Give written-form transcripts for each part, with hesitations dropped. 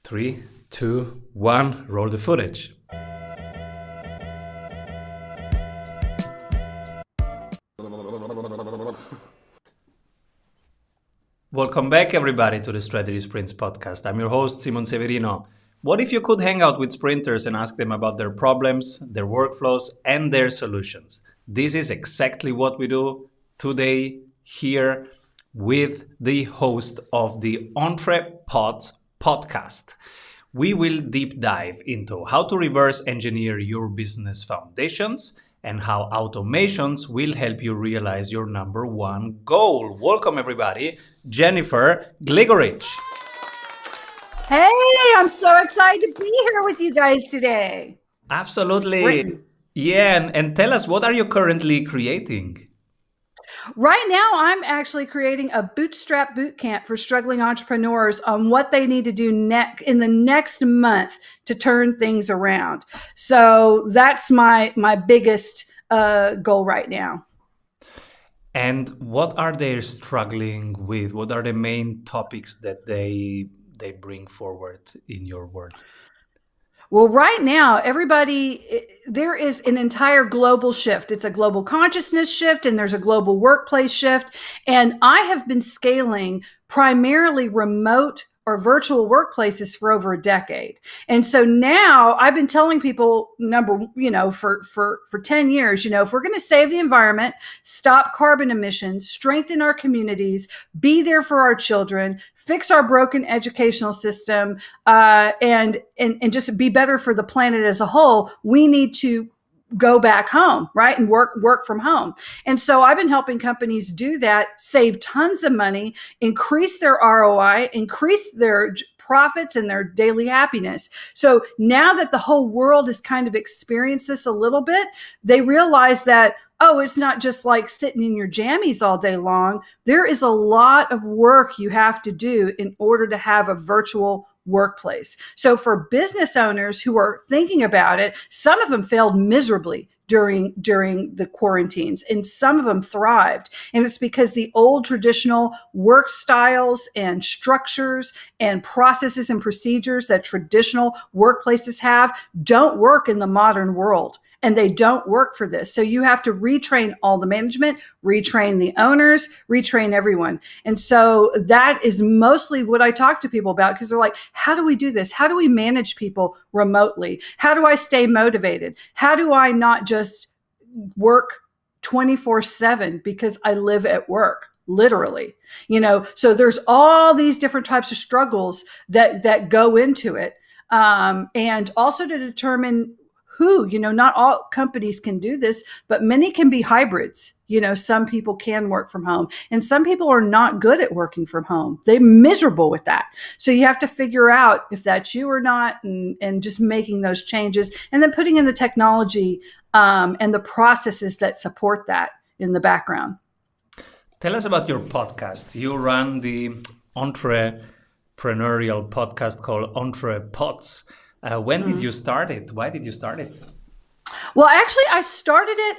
Three, two, one, roll the footage. Welcome back, everybody, to the Strategy Sprints podcast. I'm your host, Simon Severino. What if you could hang out with sprinters and ask them about their problems, their workflows, and their solutions? This is exactly what we do today here with the host of the EntrePods podcast. We will deep dive into how to reverse engineer your business foundations and how automations will help you realize your number one goal. Welcome, everybody, Jennifer Gligoric. Hey, I'm so excited to be here with you guys today. Absolutely. Sprinting. Yeah, and tell us, what are you currently creating? Right now, I'm actually creating a bootstrap boot camp for struggling entrepreneurs on what they need to do in the next month to turn things around. So that's my biggest goal right now. And what are they struggling with? What are the main topics that they bring forward in your world? Well, right now, there is an entire global shift. It's a global consciousness shift, and there's a global workplace shift. And I have been scaling primarily remote or virtual workplaces for over a decade. And so now I've been telling people, for 10 years, if we're going to save the environment, stop carbon emissions, strengthen our communities, be there for our children, fix our broken educational system, and just be better for the planet as a whole, we need to go back home, right? And work from home. And so I've been helping companies do that, save tons of money, increase their ROI, increase their profits and their daily happiness. So now that the whole world has kind of experienced this a little bit, they realize that, oh, it's not just like sitting in your jammies all day long. There is a lot of work you have to do in order to have a virtual workplace. So for business owners who are thinking about it, some of them failed miserably during the quarantines, and some of them thrived. And it's because the old traditional work styles and structures and processes and procedures that traditional workplaces have don't work in the modern world. And they don't work for this. So you have to retrain all the management, retrain the owners, retrain everyone. And so that is mostly what I talk to people about, because they're like, how do we do this? How do we manage people remotely? How do I stay motivated? How do I not just work 24/7 because I live at work? Literally, so there's all these different types of struggles that go into it. And also to determine who, not all companies can do this, but many can be hybrids. Some people can work from home, and some people are not good at working from home. They're miserable with that. So you have to figure out if that's you or not, and just making those changes, and then putting in the technology and the processes that support that in the background. Tell us about your podcast. You run the entrepreneurial podcast called EntrePods. When did you start it? Why did you start it? Well, actually, I started it.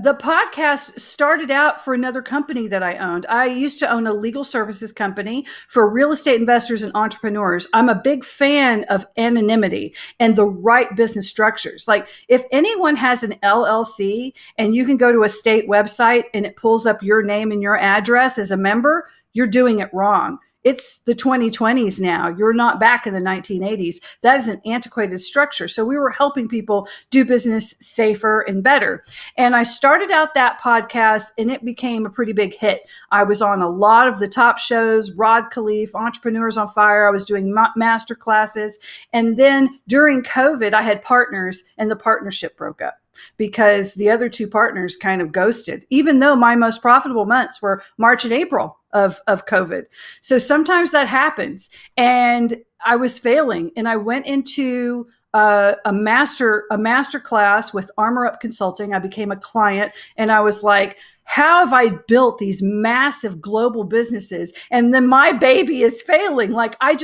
The podcast started out for another company that I owned. I used to own a legal services company for real estate investors and entrepreneurs. I'm a big fan of anonymity and the right business structures. Like, if anyone has an LLC and you can go to a state website and it pulls up your name and your address as a member, you're doing it wrong. It's the 2020s now. You're not back in the 1980s. That is an antiquated structure. So we were helping people do business safer and better. And I started out that podcast, and it became a pretty big hit. I was on a lot of the top shows, Rod Khleif, Entrepreneurs on Fire. I was doing master classes. And then during COVID, I had partners, and the partnership broke up because the other two partners kind of ghosted, even though my most profitable months were March and April of COVID. So sometimes that happens. And I was failing, and I went into a master class with Armor Up Consulting. I became a client, and I was like, how have I built these massive global businesses, and then my baby is failing? Like, I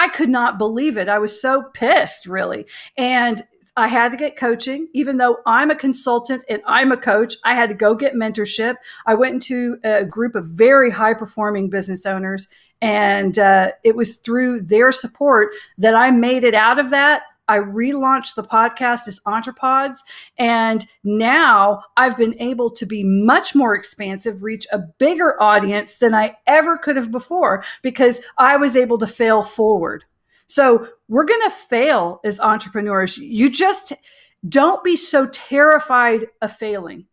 could not believe it. I was so pissed, really. And I had to get coaching. Even though I'm a consultant and I'm a coach, I had to go get mentorship. I went into a group of very high performing business owners, And it was through their support that I made it out of that. I relaunched the podcast as EntrePods. And now I've been able to be much more expansive, reach a bigger audience than I ever could have before, because I was able to fail forward. So we're going to fail as entrepreneurs. You just don't be so terrified of failing.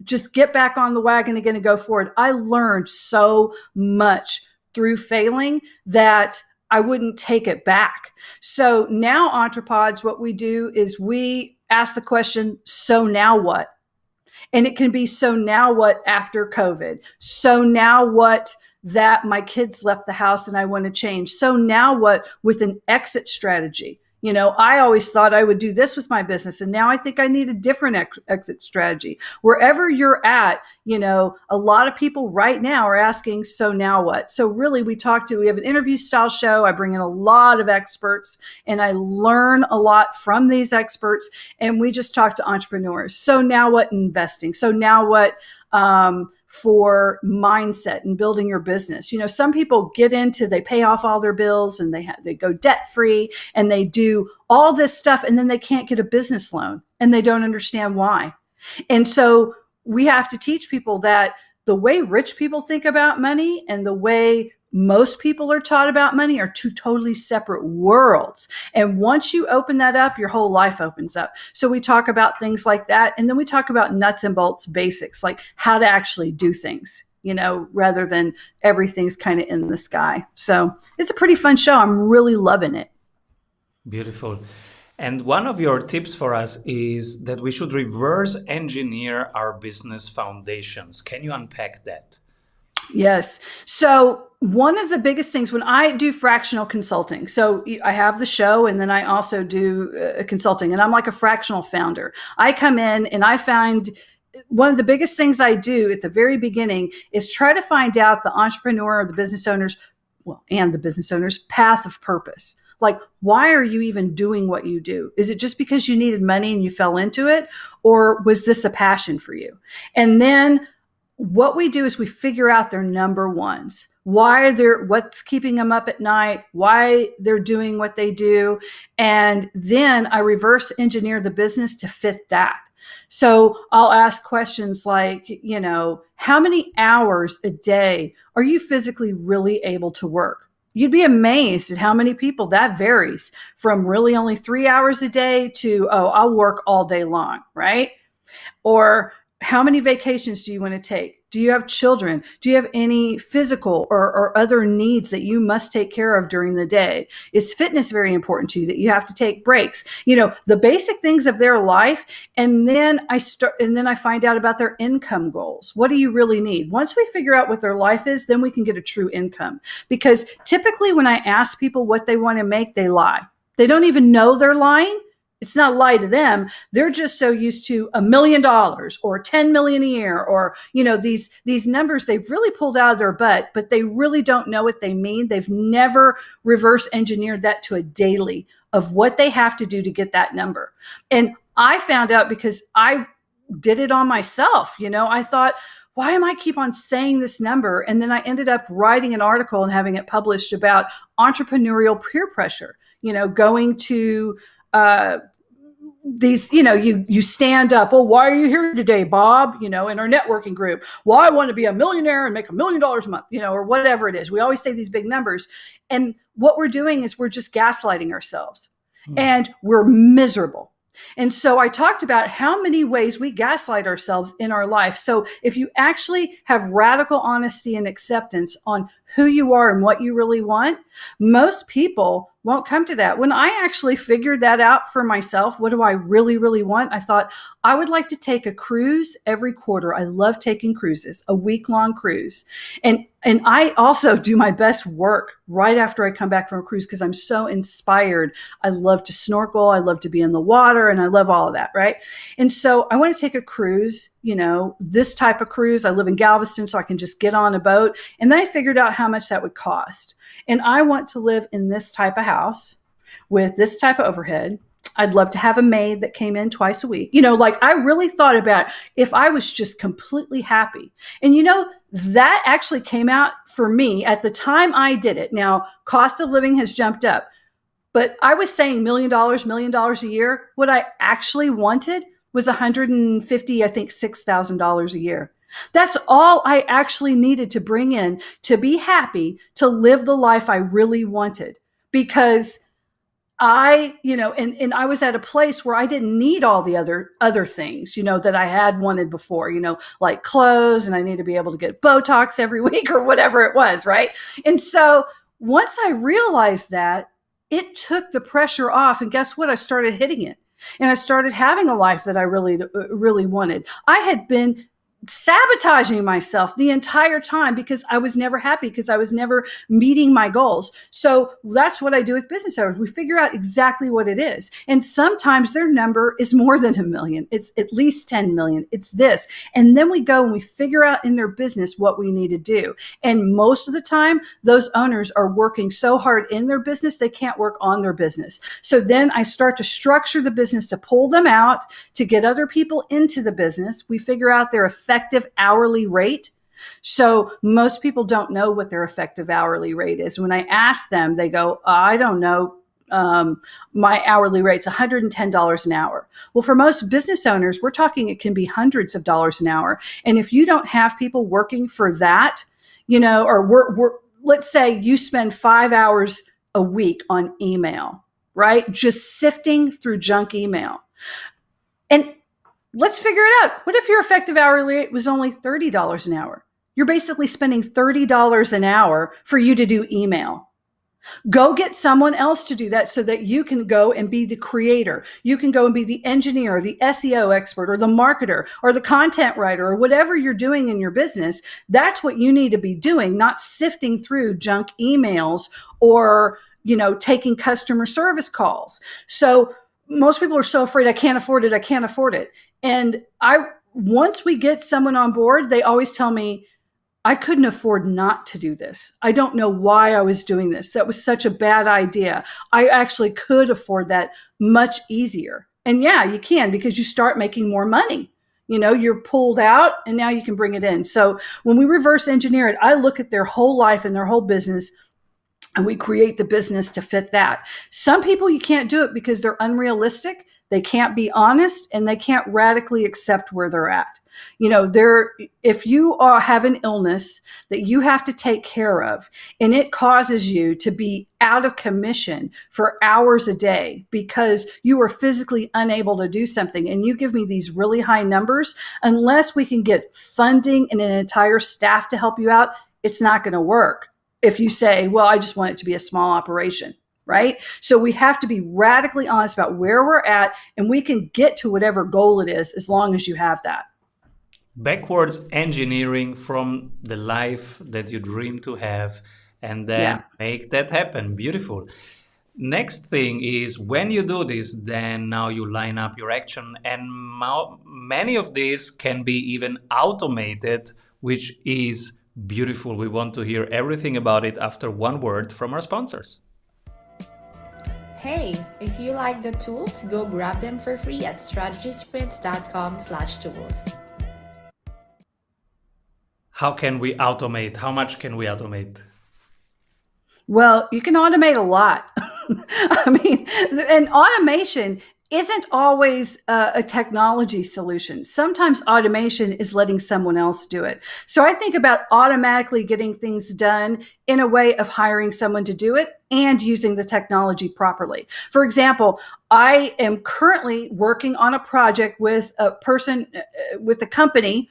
Just get back on the wagon again and go forward. I learned so much through failing that I wouldn't take it back. So now EntrePods, what we do is we ask the question, so now what? And it can be, so now what after COVID? So now what that my kids left the house and I want to change? So now what with an exit strategy? I always thought I would do this with my business, and now I think I need a different exit strategy. Wherever you're at, a lot of people right now are asking, so now what? So really, we have an interview style show. I bring in a lot of experts and I learn a lot from these experts, and we just talk to entrepreneurs. So now what investing? So now what for mindset and building your business? Some people they pay off all their bills and they go debt free and they do all this stuff, and then they can't get a business loan and they don't understand why. And so we have to teach people that the way rich people think about money and the way most people are taught about money are two totally separate worlds. And once you open that up, your whole life opens up. So we talk about things like that. And then we talk about nuts and bolts basics, like how to actually do things, rather than everything's kind of in the sky. So it's a pretty fun show. I'm really loving it. Beautiful. And one of your tips for us is that we should reverse engineer our business foundations. Can you unpack that? Yes. So one of the biggest things when I do fractional consulting, so I have the show and then I also do consulting, and I'm like a fractional founder. I come in and I find one of the biggest things I do at the very beginning is try to find out the entrepreneur or the business owner's, and the business owner's path of purpose. Like, why are you even doing what you do? Is it just because you needed money and you fell into it? Or was this a passion for you? And then what we do is we figure out their number ones. What's keeping them up at night, why they're doing what they do. And then I reverse engineer the business to fit that. So I'll ask questions like, how many hours a day are you physically really able to work? You'd be amazed at how many people that varies from really only 3 hours a day to, I'll work all day long, right? Or how many vacations do you want to take? Do you have children? Do you have any physical or other needs that you must take care of during the day? Is fitness very important to you that you have to take breaks? The basic things of their life. And then I find out about their income goals. What do you really need? Once we figure out what their life is, then we can get a true income. Because typically when I ask people what they want to make, they lie. They don't even know they're lying. It's not a lie to them. They're just so used to $1 million or 10 million a year, or, these numbers they've really pulled out of their butt, but they really don't know what they mean. They've never reverse engineered that to a daily of what they have to do to get that number. And I found out because I did it on myself. I thought, why am I keep on saying this number? And then I ended up writing an article and having it published about entrepreneurial peer pressure, going to these, you stand up. Oh, why are you here today, Bob? In our networking group. Well, I want to be a millionaire and make $1 million a month, or whatever it is. We always say these big numbers. And what we're doing is we're just gaslighting ourselves and we're miserable. And so I talked about how many ways we gaslight ourselves in our life. So if you actually have radical honesty and acceptance on who you are and what you really want, most people won't come to that. When I actually figured that out for myself, what do I really, really want? I thought I would like to take a cruise every quarter. I love taking cruises, a week-long cruise. And I also do my best work right after I come back from a cruise because I'm so inspired. I love to snorkel. I love to be in the water, and I love all of that, right? And so I want to take a cruise, this type of cruise. I live in Galveston, so I can just get on a boat. And then I figured out how much that would cost. And I want to live in this type of house with this type of overhead. I'd love to have a maid that came in twice a week. Like I really thought about if I was just completely happy. And that actually came out for me at the time I did it. Now, cost of living has jumped up, but I was saying $1 million a year. What I actually wanted was 150, I think $6,000 a year. That's all I actually needed to bring in to be happy, to live the life I really wanted. Because and I was at a place where I didn't need all the other things, that I had wanted before, like clothes, and I need to be able to get Botox every week or whatever it was, right? And so once I realized that, it took the pressure off, and guess what? I started hitting it, and I started having a life that I really, really wanted. I had been sabotaging myself the entire time because I was never happy, because I was never meeting my goals. So that's what I do with business owners. We figure out exactly what it is. And sometimes their number is more than 1 million. It's at least 10 million. It's this. And then we go and we figure out in their business what we need to do. And most of the time, those owners are working so hard in their business, they can't work on their business. So then I start to structure the business to pull them out, to get other people into the business. We figure out their effective hourly rate. So most people don't know what their effective hourly rate is. When I ask them, they go, I don't know. My hourly rate's $110 an hour. Well, for most business owners, we're talking it can be hundreds of dollars an hour. And if you don't have people working for that, or let's say you spend 5 hours a week on email, right? Just sifting through junk email. And let's figure it out. What if your effective hourly rate was only $30 an hour? You're basically spending $30 an hour for you to do email. Go get someone else to do that so that you can go and be the creator. You can go and be the engineer, the SEO expert, or the marketer, or the content writer, or whatever you're doing in your business. That's what you need to be doing, not sifting through junk emails or, taking customer service calls. So most people are so afraid, I can't afford it. I can't afford it. And once we get someone on board, they always tell me, I couldn't afford not to do this. I don't know why I was doing this. That was such a bad idea. I actually could afford that much easier. And yeah, you can, because you start making more money. You're pulled out and now you can bring it in. So when we reverse engineer it, I look at their whole life and their whole business, and we create the business to fit that. Some people, you can't do it because they're unrealistic. They can't be honest, and they can't radically accept where they're at. If you have an illness that you have to take care of, and it causes you to be out of commission for hours a day because you are physically unable to do something, and you give me these really high numbers, unless we can get funding and an entire staff to help you out, it's not going to work. If you say, well, I just want it to be a small operation. Right? So we have to be radically honest about where we're at, and we can get to whatever goal it is as long as you have that. Backwards engineering from the life that you dream to have, and then make that happen. Beautiful. Next thing is, when you do this, then now you line up your action, and many of these can be even automated, which is beautiful. We want to hear everything about it after one word from our sponsors. Hey, if you like the tools, go grab them for free at strategysprints.com/tools. How can we automate? How much can we automate? Well, you can automate a lot. And automation isn't always a technology solution. Sometimes automation is letting someone else do it. So I think about automatically getting things done in a way of hiring someone to do it and using the technology properly. For example, I am currently working on a project with a person, with a company.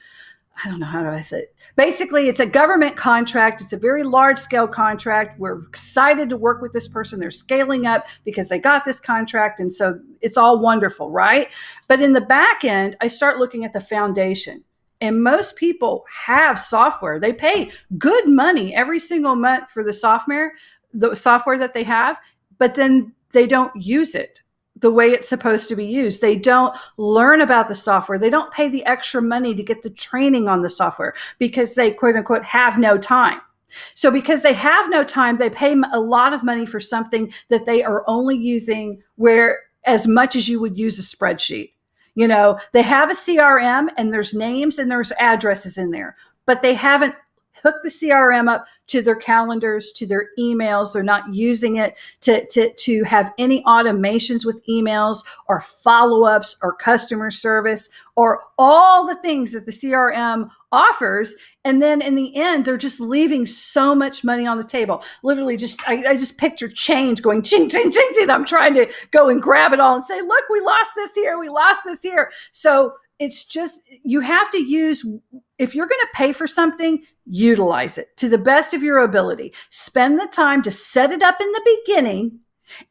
I don't know how I say it. Basically, it's a government contract. It's a very large scale contract. We're excited to work with this person. They're scaling up because they got this contract. And so it's all wonderful, right? But in the back end, I start looking at the foundation. And most people have software. They pay good money every single month for the software that they have, but then they don't use it the way it's supposed to be used. They don't learn about the software. They don't pay the extra money to get the training on the software because they, quote unquote, have no time. So because they have no time, they pay a lot of money for something that they are only using where as much as you would use a spreadsheet. They have a CRM and there's names and there's addresses in there, but they haven't hooked the CRM up to their calendars, to their emails. They're not using it to have any automations with emails or follow-ups or customer service or all the things that the CRM offers. And then in the end, they're just leaving so much money on the table. Literally I just picture change going ching, ching, ching, ching. I'm trying to go and grab it all and say, look, we lost this here. We lost this here. So it's just, you have to use, if you're going to pay for something, utilize it to the best of your ability. Spend the time to set it up in the beginning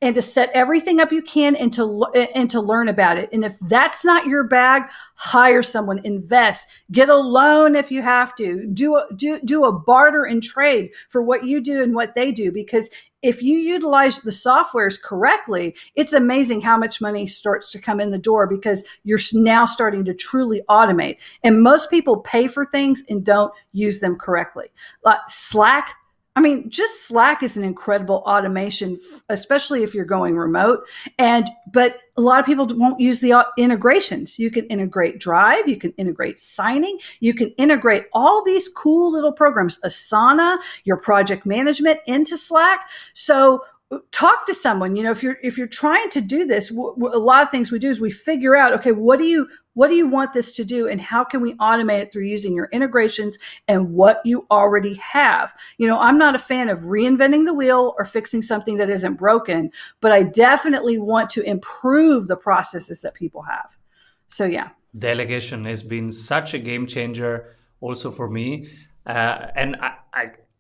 and to set everything up you can and to learn about it. And if that's not your bag, hire someone, invest, get a loan if you have to, do a barter and trade for what you do and what they do. Because if you utilize the softwares correctly, it's amazing how much money starts to come in the door because you're now starting to truly automate. And most people pay for things and don't use them correctly. Slack, just Slack is an incredible automation, especially if you're going remote. But a lot of people won't use the integrations. You can integrate Drive, you can integrate signing, you can integrate all these cool little programs, Asana, your project management into Slack. So talk to someone. If you're trying to do this, a lot of things we do is we figure out, okay, what do you want this to do and how can we automate it through using your integrations and what you already have? I'm not a fan of reinventing the wheel or fixing something that isn't broken, but I definitely want to improve the processes that people have. So yeah. Delegation has been such a game changer also for me. And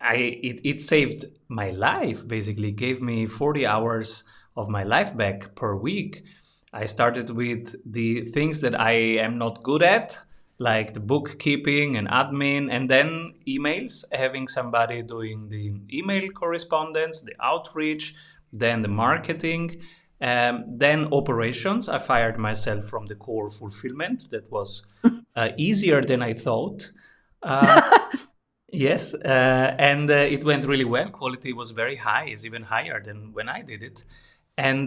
it saved my life, basically gave me 40 hours of my life back per week. I started with the things that I am not good at, like the bookkeeping and admin, and then emails, having somebody doing the email correspondence, the outreach, then the marketing, then operations. I fired myself from the core fulfillment. That was easier than I thought. Yes, and it went really well. Quality was very high, is even higher than when I did it. And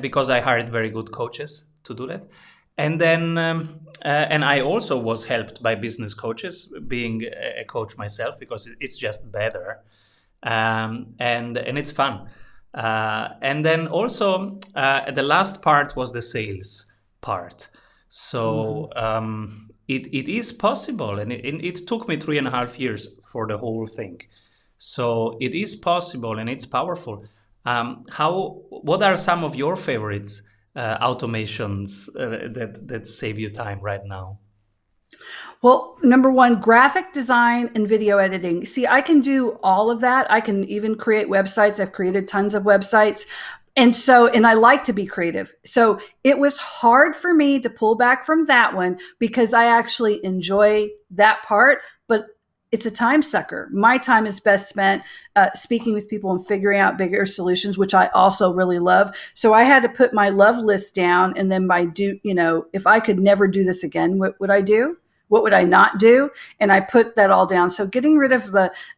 because I hired very good coaches to do that. And then, and I also was helped by business coaches, being a coach myself, because it's just better. And it's fun. And then also, the last part was the sales part. So it is possible, and it took me 3.5 years for the whole thing. So it is possible, and it's powerful. What are some of your favorites, automations that save you time right now? Well, number one, graphic design and video editing. See, I can do all of that. I can even create websites. I've created tons of websites. And I like to be creative. So it was hard for me to pull back from that one because I actually enjoy that part, but it's a time sucker. My time is best spent speaking with people and figuring out bigger solutions, which I also really love. So I had to put my love list down, and then if I could never do this again, what would I do? What would I not do? And I put that all down. So getting rid of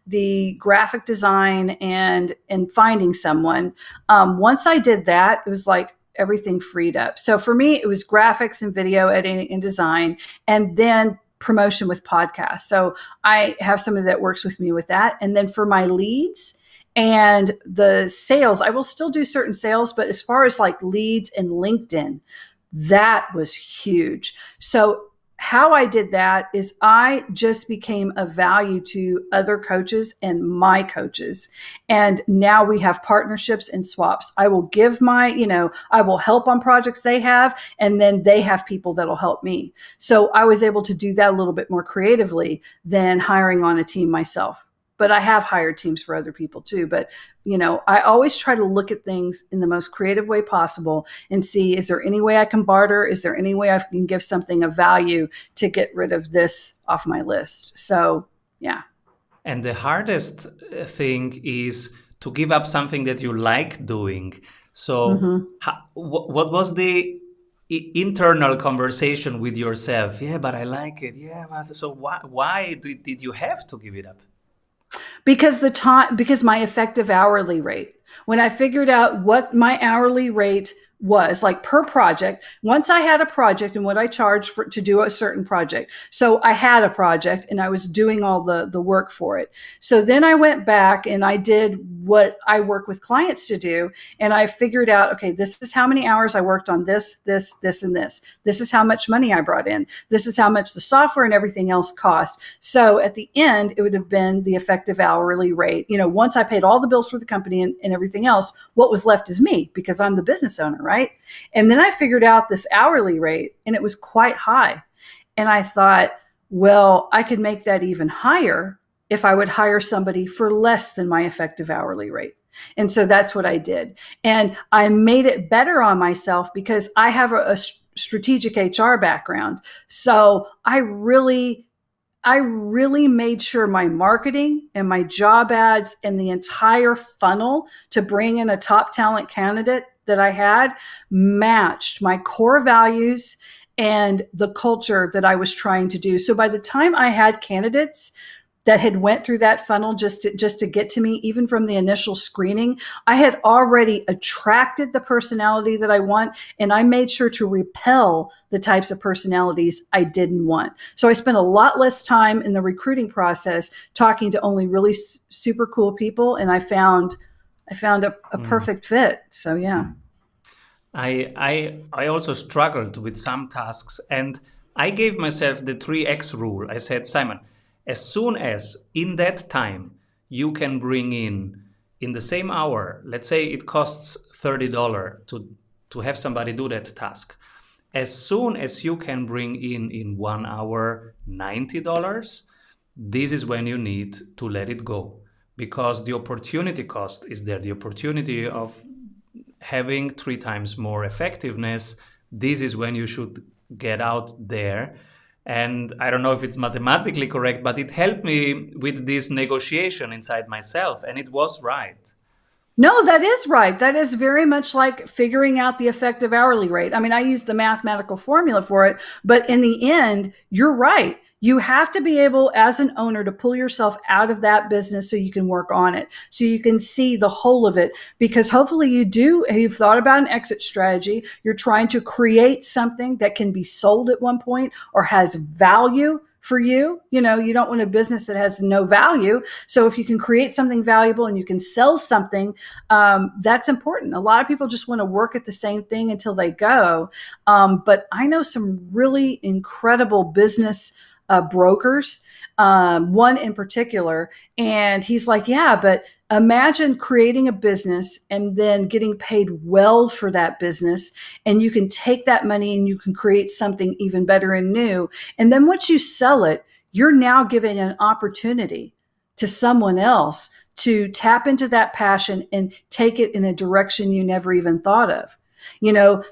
the graphic design and finding someone. Once I did that, it was like everything freed up. So for me, it was graphics and video editing and design, and then promotion with podcasts. So I have somebody that works with me with that. And then for my leads and the sales, I will still do certain sales, but as far as like leads and LinkedIn, that was huge. So how I did that is I just became of value to other coaches and my coaches. And now we have partnerships and swaps. I will give I will help on projects they have, and then they have people that'll help me. So I was able to do that a little bit more creatively than hiring on a team myself. But I have hired teams for other people too. But, I always try to look at things in the most creative way possible and see, is there any way I can barter? Is there any way I can give something of value to get rid of this off my list? So, yeah. And the hardest thing is to give up something that you like doing. So what was the internal conversation with yourself? Yeah, but I like it. Yeah, but so why did you have to give it up? Because my effective hourly rate, when I figured out what my hourly rate was like per project. Once I had a project and what I charged for to do a certain project. So I had a project and I was doing all the work for it. So then I went back and I did what I work with clients to do. And I figured out, okay, this is how many hours I worked on this, and this. This is how much money I brought in. This is how much the software and everything else cost. So at the end, it would have been the effective hourly rate. Once I paid all the bills for the company and everything else, what was left is me because I'm the business owner, right? And then I figured out this hourly rate and it was quite high. And I thought, well, I could make that even higher if I would hire somebody for less than my effective hourly rate. And so that's what I did. And I made it better on myself because I have a strategic HR background. So I really made sure my marketing and my job ads and the entire funnel to bring in a top talent candidate that I had matched my core values and the culture that I was trying to do. So by the time I had candidates that had went through that funnel just to get to me, even from the initial screening, I had already attracted the personality that I want, and I made sure to repel the types of personalities I didn't want. So I spent a lot less time in the recruiting process talking to only really super cool people, and I found a perfect fit. So yeah. I also struggled with some tasks, and I gave myself the 3x rule. I said, Simon, as soon as in that time you can bring in the same hour, let's say it costs $30 to have somebody do that task. As soon as you can bring in 1 hour $90, this is when you need to let it go, because the opportunity cost is there. The opportunity of having 3 times more effectiveness, this is when you should get out there. And I don't know if it's mathematically correct, but it helped me with this negotiation inside myself, and it was right. No, that is right. That is very much like figuring out the effective hourly rate. I mean, I use the mathematical formula for it, but in the end, you're right. You have to be able, as an owner, to pull yourself out of that business so you can work on it, so you can see the whole of it. Because hopefully you've thought about an exit strategy. You're trying to create something that can be sold at one point or has value for you. You don't want a business that has no value. So if you can create something valuable and you can sell something, that's important. A lot of people just want to work at the same thing until they go. But I know some really incredible business brokers, one in particular, and he's like, yeah, but imagine creating a business and then getting paid well for that business, and you can take that money and you can create something even better and new. And then once you sell it, you're now giving an opportunity to someone else to tap into that passion and take it in a direction you never even thought of.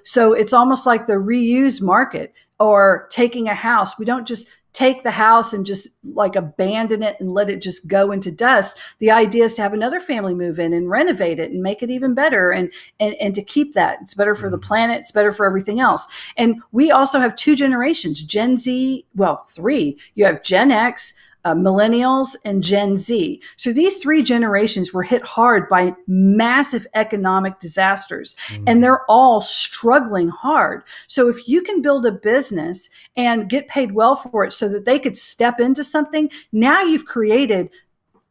So it's almost like the reuse market, or taking a house. We don't just take the house and just like abandon it and let it just go into dust. The idea is to have another family move in and renovate it and make it even better, and to keep that. It's better for the planet. It's better for everything else. And we also have 2 generations, Gen Z, well, 3. You have Gen X, millennials, and Gen Z. So these 3 generations were hit hard by massive economic disasters, and they're all struggling hard. So if you can build a business and get paid well for it so that they could step into something, now you've created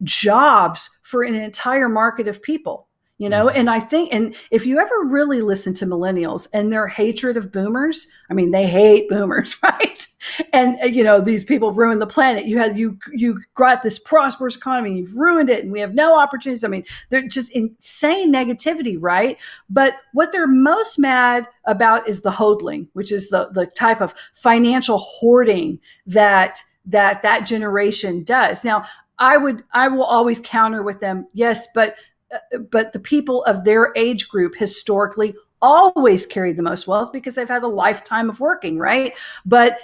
jobs for an entire market of people. And I think, and if you ever really listen to millennials and their hatred of boomers, I mean, they hate boomers, right? And, these people ruined the planet. You got this prosperous economy, you've ruined it, and we have no opportunities. I mean, they're just insane negativity, right? But what they're most mad about is the hodling, which is the type of financial hoarding that generation does. Now, I will always counter with them, yes, but the people of their age group historically always carried the most wealth because they've had a lifetime of working, right? But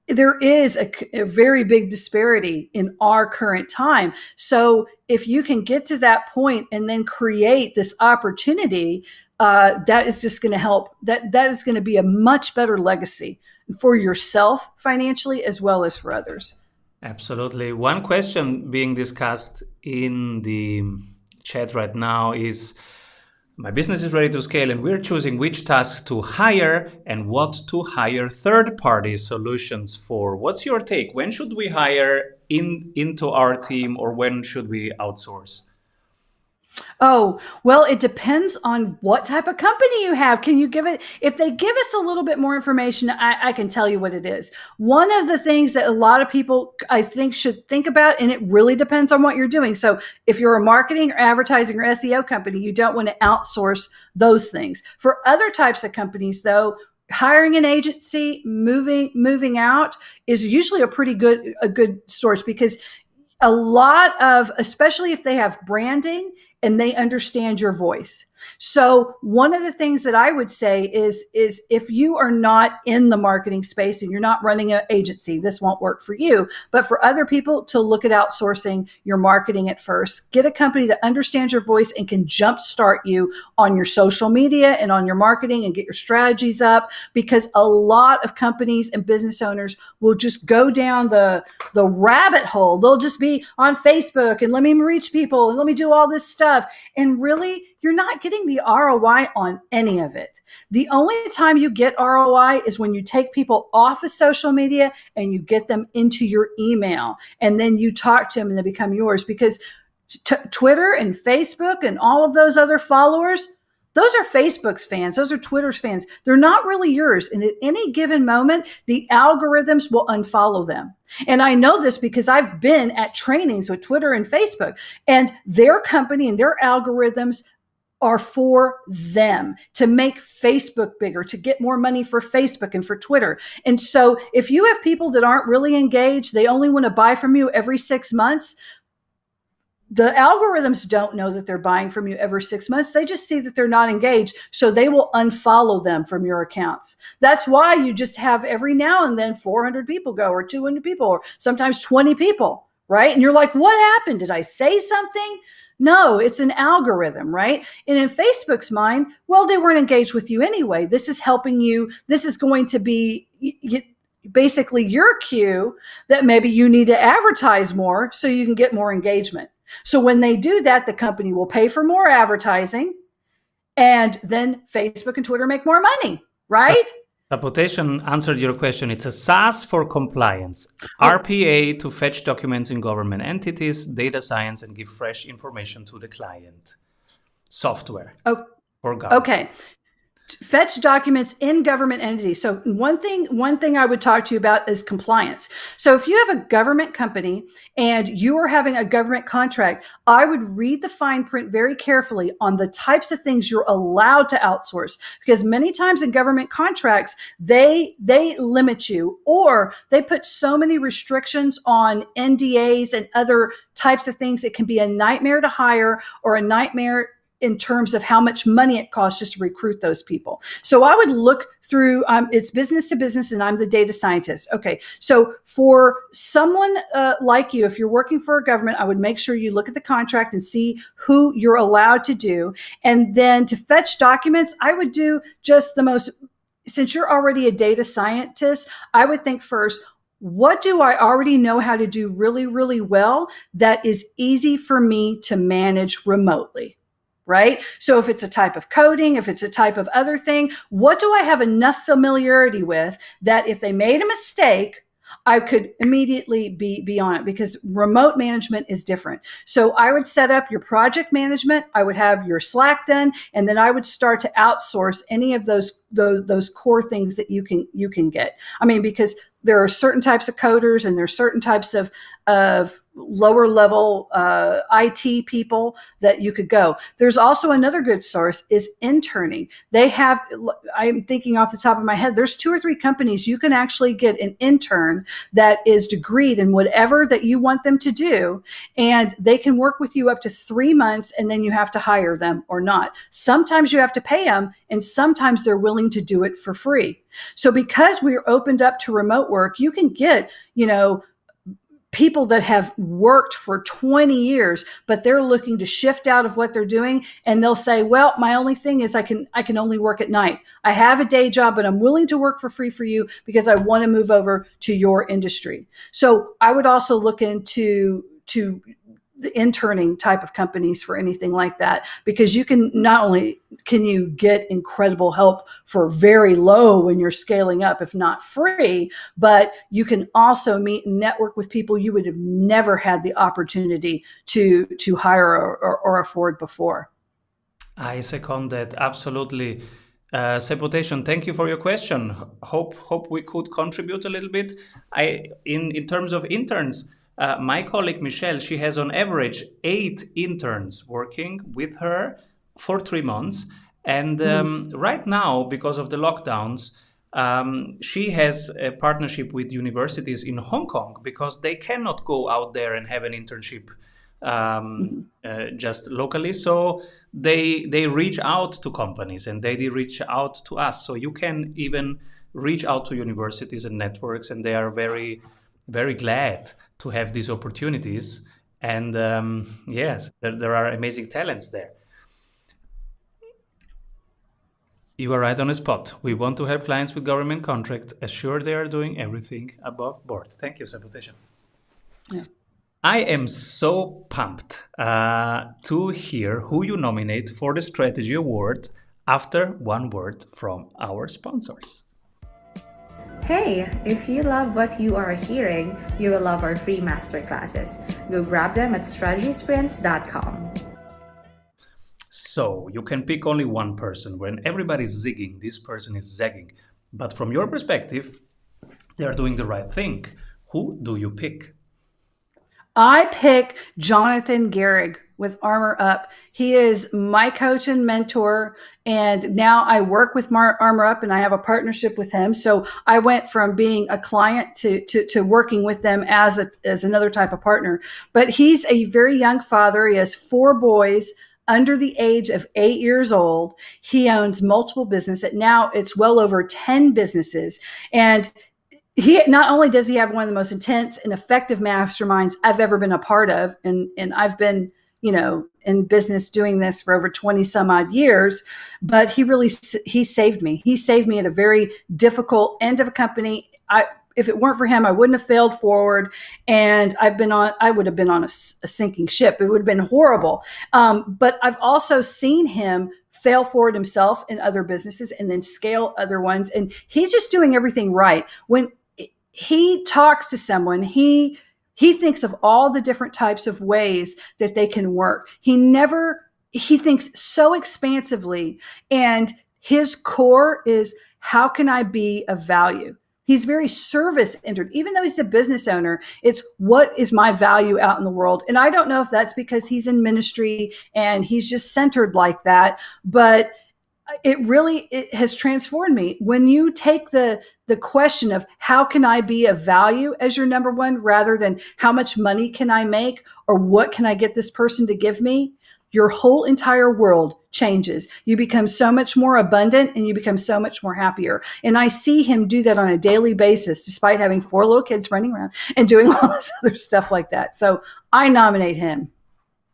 there is a very big disparity in our current time. So if you can get to that point and then create this opportunity, that is just going to help. That is going to be a much better legacy for yourself financially as well as for others. Absolutely. One question being discussed in the chat right now is, My business is ready to scale, and we're choosing which tasks to hire and what to hire third-party solutions for. What's your take? When should we hire into our team, or when should we outsource? Oh, well, it depends on what type of company you have. Can you give it, if they give us a little bit more information, I can tell you what it is. One of the things that a lot of people, I think, should think about, and it really depends on what you're doing. So if you're a marketing or advertising or SEO company, you don't want to outsource those things. For other types of companies, though, hiring an agency, moving out is usually a good source, because a lot of, especially if they have branding and they understand your voice. So one of the things that I would say is if you are not in the marketing space and you're not running an agency, this won't work for you. But for other people, to look at outsourcing your marketing at first. Get a company that understands your voice and can jumpstart you on your social media and on your marketing and get your strategies up, because a lot of companies and business owners will just go down the rabbit hole. They'll just be on Facebook and let me reach people and let me do all this stuff. And really, you're not getting the ROI on any of it. The only time you get ROI is when you take people off of social media and you get them into your email, and then you talk to them and they become yours, because Twitter and Facebook and all of those other followers, those are Facebook's fans. Those are Twitter's fans. They're not really yours. And at any given moment, the algorithms will unfollow them. And I know this because I've been at trainings with Twitter and Facebook, and their company and their algorithms are for them to make Facebook bigger, to get more money for Facebook and for Twitter. And so if you have people that aren't really engaged, they only want to buy from you every 6 months, the algorithms don't know that they're buying from you every 6 months. They just see that they're not engaged. So they will unfollow them from your accounts. That's why you just have every now and then 400 people go, or 200 people, or sometimes 20 people, right? And you're like, what happened? Did I say something? No, it's an algorithm, right? And in Facebook's mind, well, they weren't engaged with you anyway. This is helping you. This is going to be basically your cue that maybe you need to advertise more so you can get more engagement. So when they do that, the company will pay for more advertising, and then Facebook and Twitter make more money, right? Sapotation answered your question. It's a SaaS for compliance, RPA to fetch documents in government entities, data science, and give fresh information to the client. Software for government. Okay. Fetch documents in government entities. So one thing I would talk to you about is compliance. So if you have a government company and you are having a government contract, I would read the fine print very carefully on the types of things you're allowed to outsource, because many times in government contracts, they limit you, or they put so many restrictions on NDAs and other types of things. It can be a nightmare to hire, or a nightmare in terms of how much money it costs just to recruit those people. So I would look through, it's business to business, and I'm the data scientist. Okay, so for someone like you, if you're working for a government, I would make sure you look at the contract and see who you're allowed to do. And then to fetch documents, I would do just the most, since you're already a data scientist, I would think first, what do I already know how to do really, really well that is easy for me to manage remotely? Right? So if it's a type of coding, if it's a type of other thing, what do I have enough familiarity with that if they made a mistake, I could immediately be on it? Because remote management is different. So I would set up your project management. I would have your Slack done, and then I would start to outsource any of those core things that you can get. I mean, because there are certain types of coders and there's certain types of lower level IT people that you could go. There's also another good source is interning. They have, I'm thinking off the top of my head, there's 2 or 3 companies you can actually get an intern that is degreed in whatever that you want them to do. And they can work with you up to 3 months, and then you have to hire them or not. Sometimes you have to pay them, and sometimes they're willing to do it for free. So because we're opened up to remote work, you can get, people that have worked for 20 years, but they're looking to shift out of what they're doing. And they'll say, well, my only thing is I can only work at night. I have a day job, but I'm willing to work for free for you because I want to move over to your industry. So I would also look into the interning type of companies for anything like that, because you can not only can you get incredible help for very low when you're scaling up, if not free. But you can also meet and network with people you would have never had the opportunity to hire or afford before. I second that absolutely. Seputation, thank you for your question. Hope we could contribute a little bit. In terms of interns, my colleague Michelle, she has on average 8 interns working with her for 3 months, and right now, because of the lockdowns, she has a partnership with universities in Hong Kong because they cannot go out there and have an internship just locally. So they reach out to companies and they reach out to us. So you can even reach out to universities and networks, and they are very, very glad to have these opportunities. And yes, there are amazing talents there. You are right on the spot. We want to help clients with government contract, assure they are doing everything above board. Thank you, Sabotation. Yeah. I am so pumped to hear who you nominate for the Strategy Award after one word from our sponsors. Hey, if you love what you are hearing, you will love our free masterclasses. Go grab them at strategysprints.com. So you can pick only one person. When everybody's zigging, this person is zagging. But from your perspective, they are doing the right thing. Who do you pick? I pick Jonathan Gehrig with Armor Up. He is my coach and mentor, and now I work with Armor Up, and I have a partnership with him. So I went from being a client to working with them as another type of partner. But he's a very young father. He has 4 boys under the age of 8 years old. He owns multiple businesses. Now it's well over 10 businesses, and he not only does he have one of the most intense and effective masterminds I've ever been a part of, and I've been, in business doing this for over 20 some odd years, but he saved me. He saved me at a very difficult end of a company. If it weren't for him, I wouldn't have failed forward, and I would have been on a sinking ship. It would have been horrible. But I've also seen him fail forward himself in other businesses and then scale other ones. And he's just doing everything right. When he talks to someone, he thinks of all the different types of ways that they can work. He thinks so expansively, and his core is, how can I be of value? He's very service centered. Even though he's a business owner, it's, what is my value out in the world? And I don't know if that's because he's in ministry and he's just centered like that, but it has transformed me. When you take the question of how can I be of value as your number one, rather than how much money can I make or what can I get this person to give me, your whole entire world changes. You become so much more abundant and you become so much more happier. And I see him do that on a daily basis, despite having 4 little kids running around and doing all this other stuff like that. So I nominate him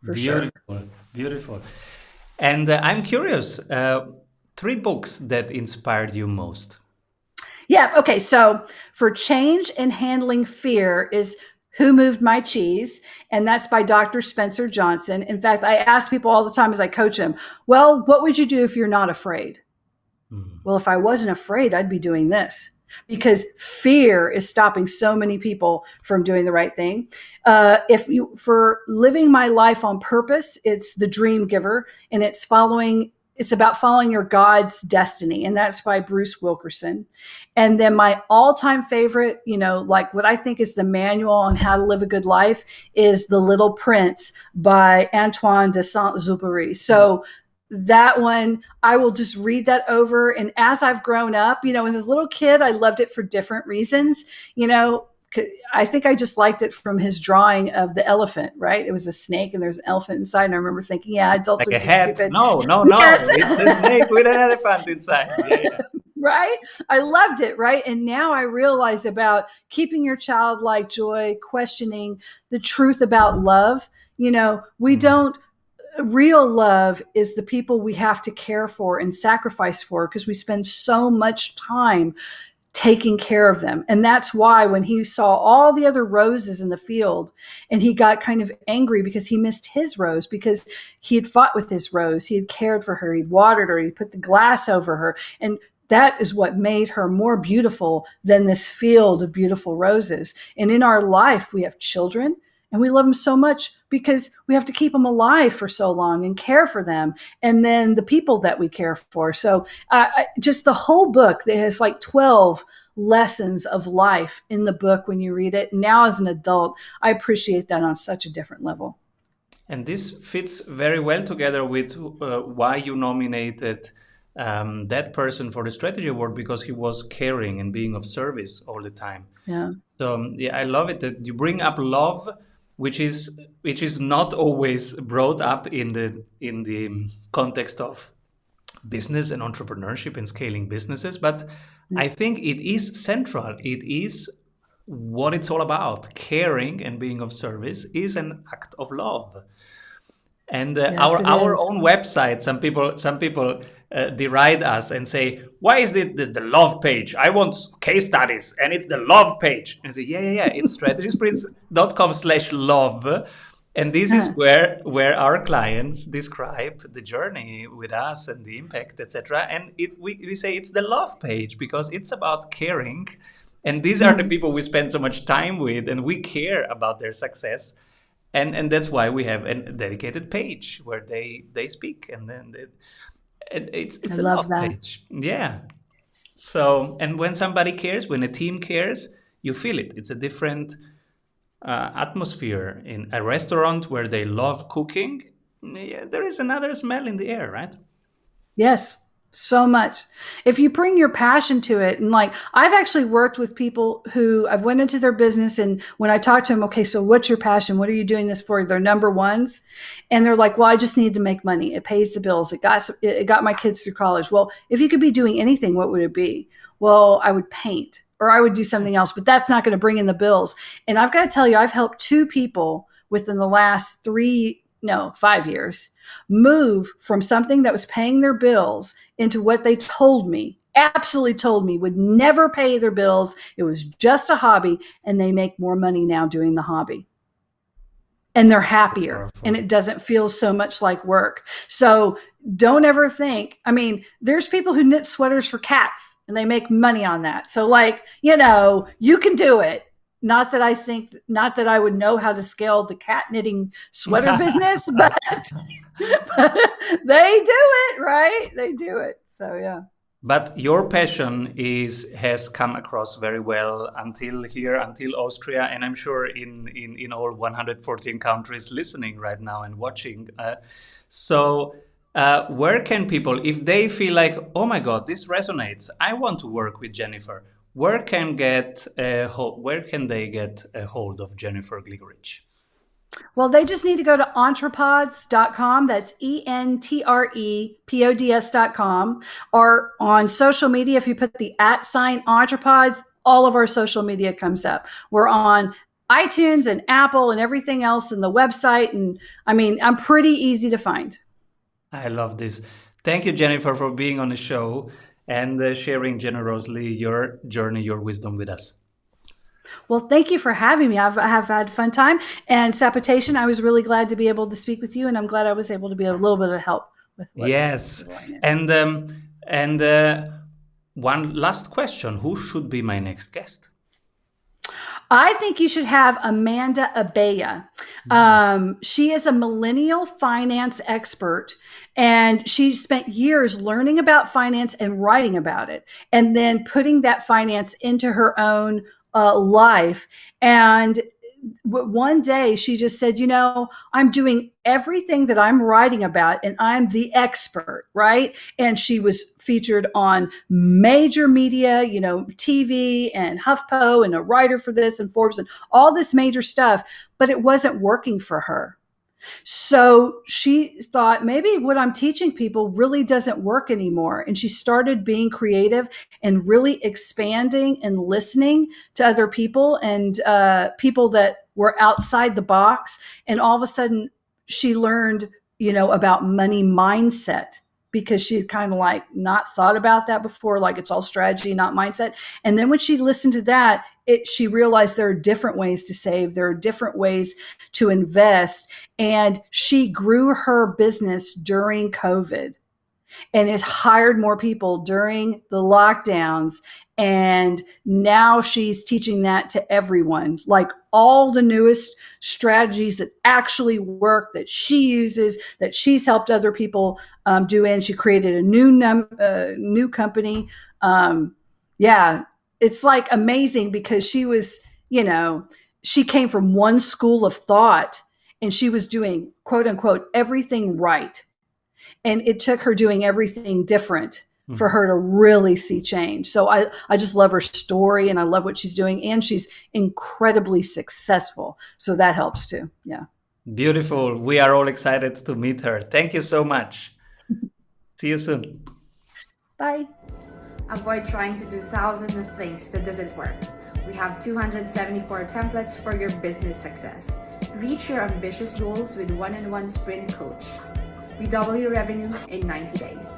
for sure. Beautiful. And I'm curious, 3 books that inspired you most. Yeah. Okay. So for change and handling fear is Who Moved My Cheese? And that's by Dr. Spencer Johnson. In fact, I ask people all the time as I coach them, well, what would you do if you're not afraid? Mm-hmm. Well, if I wasn't afraid, I'd be doing this, because fear is stopping so many people from doing the right thing. For living my life on purpose, it's The Dream Giver, and it's about following your God's destiny. And that's by Bruce Wilkerson. And then my all-time favorite, like what I think is the manual on how to live a good life, is The Little Prince by Antoine de Saint-Exupéry. So that one, I will just read that over. And as I've grown up, as a little kid, I loved it for different reasons. I think I just liked it from his drawing of the elephant, right? It was a snake and there's an elephant inside. And I remember thinking, adults like are a hat. Stupid. No. Yes. It's a snake with an elephant inside. Yeah. Right? I loved it, right? And now I realize about keeping your childlike joy, questioning the truth about love. Real love is the people we have to care for and sacrifice for, because we spend so much time taking care of them. And that's why when he saw all the other roses in the field and he got kind of angry because he missed his rose, because he had fought with his rose, he had cared for her, he'd watered her, he put the glass over her. And that is what made her more beautiful than this field of beautiful roses. And in our life, we have children, and we love them so much because we have to keep them alive for so long and care for them. And then the people that we care for. So just the whole book, that has like 12 lessons of life in the book when you read it. Now as an adult, I appreciate that on such a different level. And this fits very well together with why you nominated that person for the strategy award, because he was caring and being of service all the time. Yeah. So yeah, I love it that you bring up love, which is not always brought up in the context of business and entrepreneurship and scaling businesses, but I think it is central. It is what it's all about. Caring and being of service is an act of love. And Yes, our it is. own website, some people deride us and say, why is it the love page? I want case studies and it's the love page. And I say, yeah. It's strategysprints.com/love. And this is where our clients describe the journey with us and the impact, etc. And we say it's the love page because it's about caring. And these are the people we spend so much time with, and we care about their success. And that's why we have a dedicated page where they speak, and then it's I a love love that. page. Yeah. So, and when somebody cares, when a team cares, you feel it. It's a different atmosphere. In a restaurant where they love cooking, yeah, there is another smell in the air, right? Yes, so much. If you bring your passion to it, and like I've actually worked with people who I've went into their business, and when I talk to them, okay, so what's your passion? What are you doing this for? They're number ones. And they're like, well, I just need to make money. It pays the bills. It got my kids through college. Well, if you could be doing anything, what would it be? Well, I would paint or I would do something else, but that's not going to bring in the bills. And I've got to tell you, I've helped 2 people within the last 5 years move from something that was paying their bills into what they absolutely told me would never pay their bills. It was just a hobby, and they make more money now doing the hobby. And they're happier, Powerful. and it doesn't feel so much like work. So don't ever think, I mean, there's people who knit sweaters for cats and they make money on that. So like, you can do it. Not that I would know how to scale the cat knitting sweater business, but they do it, right? They do it. So yeah. But your passion has come across very well until Austria, and I'm sure in all 114 countries listening right now and watching. So where can people, if they feel like, oh my God, this resonates, I want to work with Jennifer, where can they get a hold of Jennifer Gligoric? Well, they just need to go to EntrePods.com. That's EntrePods.com. Or on social media, if you put the @EntrePods, all of our social media comes up. We're on iTunes and Apple and everything else, and the website. And I mean, I'm pretty easy to find. I love this. Thank you, Jennifer, for being on the show and sharing generously your journey, your wisdom with us. Well, thank you for having me. I have had fun time. And Sapitation, I was really glad to be able to speak with you, and I'm glad I was able to be a little bit of help with what. Yes. And one last question. Who should be my next guest? I think you should have Amanda Abaya. She is a millennial finance expert, and she spent years learning about finance and writing about it, and then putting that finance into her own life. And one day she just said, I'm doing everything that I'm writing about, and I'm the expert, right? And she was featured on major media, TV and HuffPo, and a writer for this and Forbes and all this major stuff, but it wasn't working for her. So she thought, maybe what I'm teaching people really doesn't work anymore. And she started being creative and really expanding and listening to other people and people that were outside the box. And all of a sudden she learned, about money mindset. because she had kind of like not thought about that before, like it's all strategy, not mindset. And then when she listened to that, she realized there are different ways to save, there are different ways to invest. And she grew her business during COVID and has hired more people during the lockdowns. And now she's teaching that to everyone, like all the newest strategies that actually work, that she uses, that she's helped other people do. And she created a new company. Yeah, it's like amazing because she was, she came from one school of thought and she was doing quote unquote everything right. And it took her doing everything different for her to really see change. So I just love her story and I love what she's doing. And she's incredibly successful. So that helps too. Yeah. Beautiful. We are all excited to meet her. Thank you so much. See you soon. Bye. Avoid trying to do thousands of things that doesn't work. We have 274 templates for your business success. Reach your ambitious goals with one-on-one sprint coach. We double your revenue in 90 days.